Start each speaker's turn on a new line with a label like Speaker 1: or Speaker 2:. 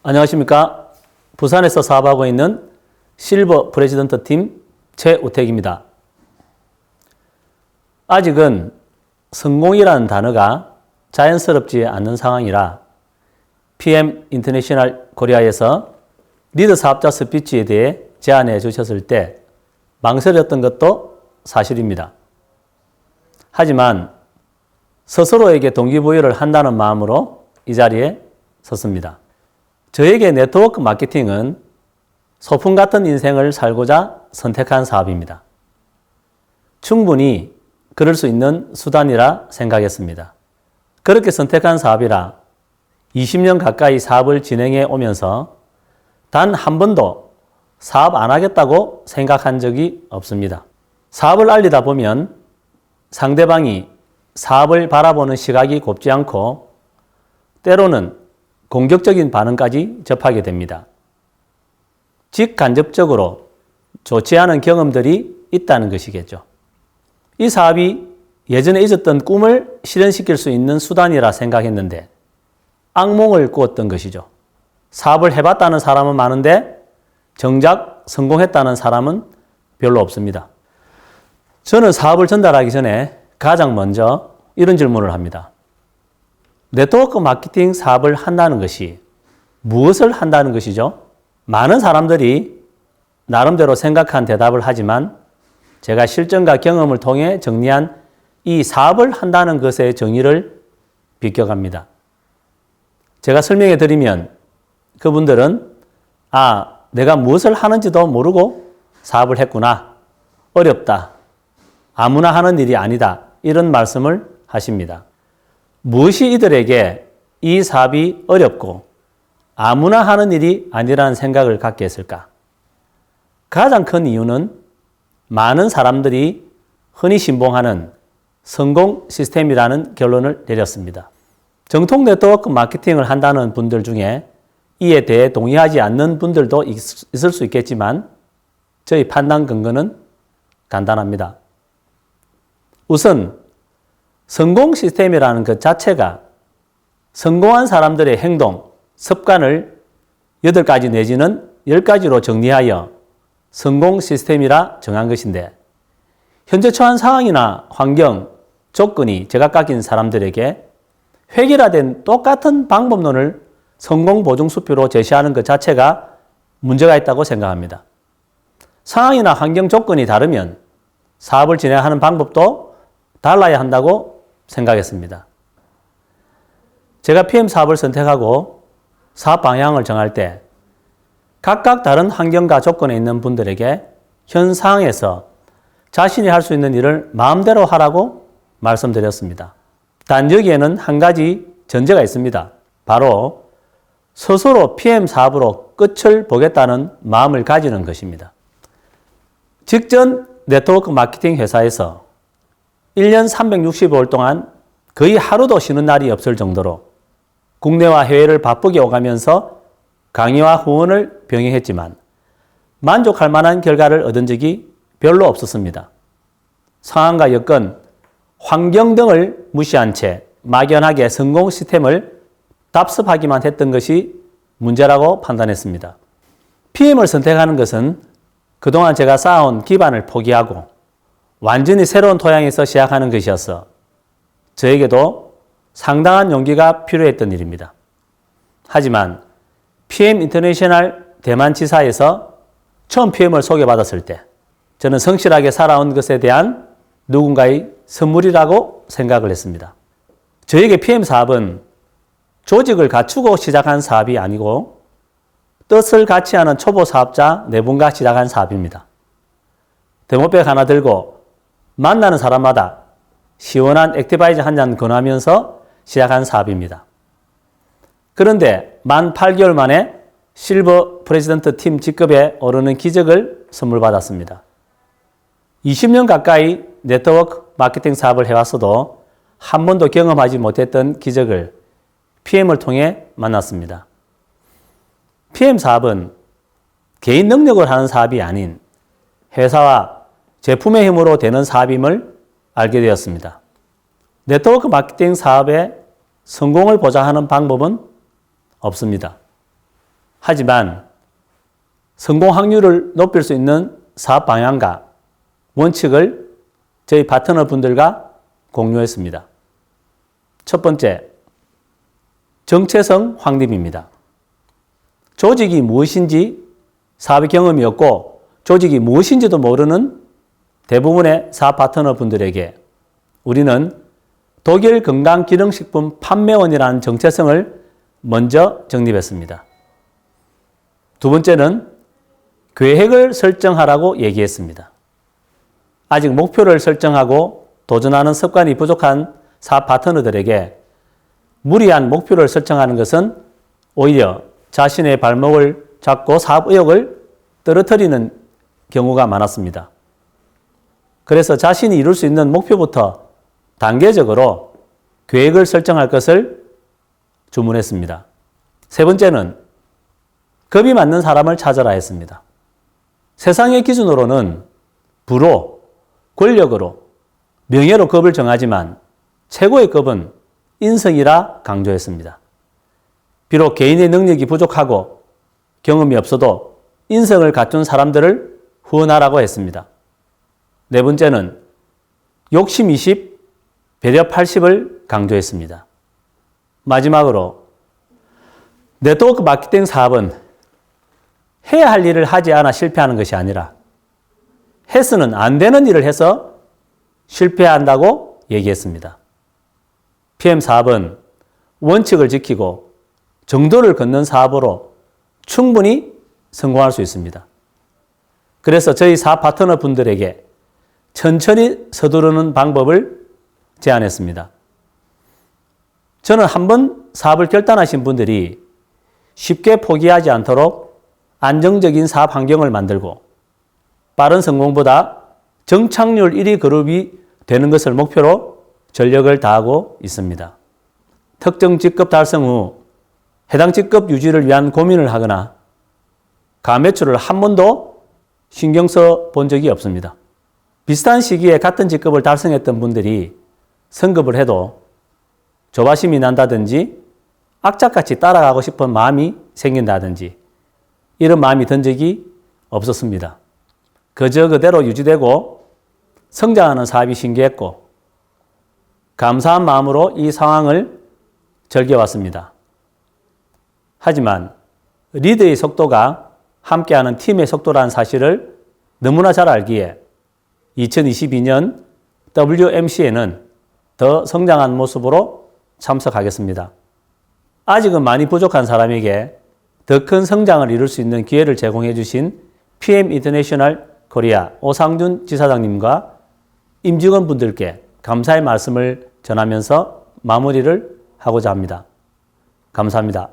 Speaker 1: 안녕하십니까. 부산에서 사업하고 있는 실버 프레지던트 팀 최우택입니다. 아직은 성공이라는 단어가 자연스럽지 않는 상황이라 PM 인터내셔널 코리아에서 리더 사업자 스피치에 대해 제안해 주셨을 때 망설였던 것도 사실입니다. 하지만 스스로에게 동기부여를 한다는 마음으로 이 자리에 섰습니다. 저에게 네트워크 마케팅은 소풍 같은 인생을 살고자 선택한 사업입니다. 충분히 그럴 수 있는 수단이라 생각했습니다. 그렇게 선택한 사업이라 20년 가까이 사업을 진행해 오면서 단 한 번도 사업 안 하겠다고 생각한 적이 없습니다. 사업을 알리다 보면 상대방이 사업을 바라보는 시각이 곱지 않고 때로는 공격적인 반응까지 접하게 됩니다. 직간접적으로 좋지 않은 경험들이 있다는 것이겠죠. 이 사업이 예전에 있었던 꿈을 실현시킬 수 있는 수단이라 생각했는데 악몽을 꾸었던 것이죠. 사업을 해봤다는 사람은 많은데 정작 성공했다는 사람은 별로 없습니다. 저는 사업을 전달하기 전에 가장 먼저 이런 질문을 합니다. 네트워크 마케팅 사업을 한다는 것이 무엇을 한다는 것이죠? 많은 사람들이 나름대로 생각한 대답을 하지만 제가 실전과 경험을 통해 정리한 이 사업을 한다는 것의 정의를 비껴갑니다. 제가 설명해 드리면 그분들은 내가 무엇을 하는지도 모르고 사업을 했구나. 어렵다. 아무나 하는 일이 아니다. 이런 말씀을 하십니다. 무엇이 이들에게 이 사업이 어렵고 아무나 하는 일이 아니라는 생각을 갖게 했을까? 가장 큰 이유는 많은 사람들이 흔히 신봉하는 성공 시스템이라는 결론을 내렸습니다. 정통 네트워크 마케팅을 한다는 분들 중에 이에 대해 동의하지 않는 분들도 있을 수 있겠지만 저희 판단 근거는 간단합니다. 우선 성공 시스템이라는 것 자체가 성공한 사람들의 행동, 습관을 8가지 내지는 10가지로 정리하여 성공 시스템이라 정한 것인데 현재 처한 상황이나 환경, 조건이 제각각인 사람들에게 획일화된 똑같은 방법론을 성공 보증 수표로 제시하는 것 자체가 문제가 있다고 생각합니다. 상황이나 환경 조건이 다르면 사업을 진행하는 방법도 달라야 한다고 생각했습니다. 제가 PM 사업을 선택하고 사업 방향을 정할 때 각각 다른 환경과 조건에 있는 분들에게 현 상황에서 자신이 할 수 있는 일을 마음대로 하라고 말씀드렸습니다. 단 여기에는 한 가지 전제가 있습니다. 바로 스스로 PM 사업으로 끝을 보겠다는 마음을 가지는 것입니다. 직전 네트워크 마케팅 회사에서 1년 365일 동안 거의 하루도 쉬는 날이 없을 정도로 국내와 해외를 바쁘게 오가면서 강의와 후원을 병행했지만 만족할 만한 결과를 얻은 적이 별로 없었습니다. 상황과 여건, 환경 등을 무시한 채 막연하게 성공 시스템을 답습하기만 했던 것이 문제라고 판단했습니다. PM을 선택하는 것은 그동안 제가 쌓아온 기반을 포기하고 완전히 새로운 토양에서 시작하는 것이어서 저에게도 상당한 용기가 필요했던 일입니다. 하지만 PM 인터내셔널 대만 지사에서 처음 PM을 소개받았을 때 저는 성실하게 살아온 것에 대한 누군가의 선물이라고 생각을 했습니다. 저에게 PM 사업은 조직을 갖추고 시작한 사업이 아니고 뜻을 같이 하는 초보 사업자 4분과 시작한 사업입니다. 데모백 하나 들고 만나는 사람마다 시원한 액티바이저 한 잔 권하면서 시작한 사업입니다. 그런데 만 8개월 만에 실버 프레지던트 팀 직급에 오르는 기적을 선물 받았습니다. 20년 가까이 네트워크 마케팅 사업을 해왔어도 한 번도 경험하지 못했던 기적을 PM을 통해 만났습니다. PM 사업은 개인 능력을 하는 사업이 아닌 회사와 제품의 힘으로 되는 사업임을 알게 되었습니다. 네트워크 마케팅 사업의 성공을 보장하는 방법은 없습니다. 하지만 성공 확률을 높일 수 있는 사업 방향과 원칙을 저희 파트너 분들과 공유했습니다. 첫 번째, 정체성 확립입니다. 조직이 무엇인지 사업의 경험이 없고 조직이 무엇인지도 모르는 대부분의 사업 파트너 분들에게 우리는 독일 건강기능식품 판매원이라는 정체성을 먼저 정립했습니다. 두 번째는 계획을 설정하라고 얘기했습니다. 아직 목표를 설정하고 도전하는 습관이 부족한 사업 파트너들에게 무리한 목표를 설정하는 것은 오히려 자신의 발목을 잡고 사업 의욕을 떨어뜨리는 경우가 많았습니다. 그래서 자신이 이룰 수 있는 목표부터 단계적으로 계획을 설정할 것을 주문했습니다. 세 번째는 급이 맞는 사람을 찾아라 했습니다. 세상의 기준으로는 부로, 권력으로, 명예로 급을 정하지만 최고의 급은 인성이라 강조했습니다. 비록 개인의 능력이 부족하고 경험이 없어도 인성을 갖춘 사람들을 후원하라고 했습니다. 네 번째는 욕심 20, 배려 80을 강조했습니다. 마지막으로 네트워크 마케팅 사업은 해야 할 일을 하지 않아 실패하는 것이 아니라 해서는 안 되는 일을 해서 실패한다고 얘기했습니다. PM 사업은 원칙을 지키고 정도를 걷는 사업으로 충분히 성공할 수 있습니다. 그래서 저희 사업 파트너 분들에게 천천히 서두르는 방법을 제안했습니다. 저는 한번 사업을 결단하신 분들이 쉽게 포기하지 않도록 안정적인 사업 환경을 만들고 빠른 성공보다 정착률 1위 그룹이 되는 것을 목표로 전력을 다하고 있습니다. 특정 직급 달성 후 해당 직급 유지를 위한 고민을 하거나 가매출을 한 번도 신경 써 본 적이 없습니다. 비슷한 시기에 같은 직급을 달성했던 분들이 성급을 해도 조바심이 난다든지 악착같이 따라가고 싶은 마음이 생긴다든지 이런 마음이 든 적이 없었습니다. 그저 그대로 유지되고 성장하는 사업이 신기했고 감사한 마음으로 이 상황을 즐겨왔습니다. 하지만 리더의 속도가 함께하는 팀의 속도라는 사실을 너무나 잘 알기에 2022년 WMC에는 더 성장한 모습으로 참석하겠습니다. 아직은 많이 부족한 사람에게 더 큰 성장을 이룰 수 있는 기회를 제공해 주신 PM 인터내셔널 코리아 오상준 지사장님과 임직원 분들께 감사의 말씀을 전하면서 마무리를 하고자 합니다. 감사합니다.